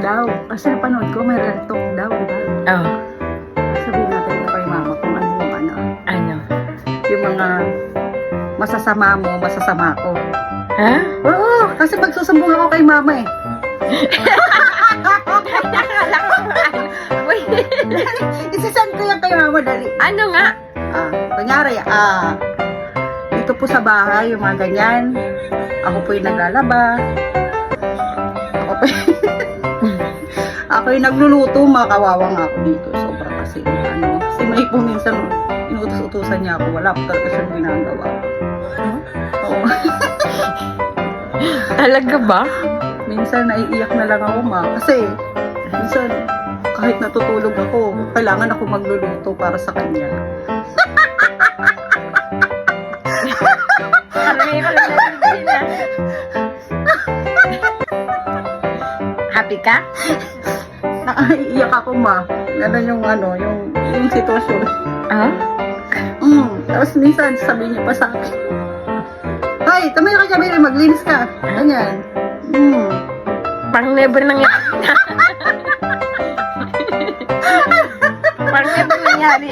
daw. Kasi napanood ko, may real talk daw, di ba? Oh, Sabihin natin ko kay mama kung ano yung ano. ano? Yung mga masasama mo, masasama ko. Ha? Oo, kasi magsusumbong ako kay mama eh. Uy, Isasend ko yan kay mama, dali. ano nga? Kunyari, dito po sa bahay, yung mga ganyan. Ako po yung naglalaba. Ako po ako yung nagluluto, makawawa nga ako dito. Sobra kasi, si May po minsan, inutos-utusan niya ako. Wala po talaga siyang ginagawa. Oo. Talaga ba? Minsan, naiiyak na lang ako, ma. Kasi, minsan, kahit natutulog ako, kailangan ako magluluto para sa kanya. Karami ko lang narinig na. Happy ka? Naiiyak ako, ma. Ganun yung yung sitwasyon. Ah? Tapos minsan, sabi niya pa sa akin, "Hoy, tumayo ka dyan, maglinis ka." Ganyan. Parang never nangyari. Parang never nangyari.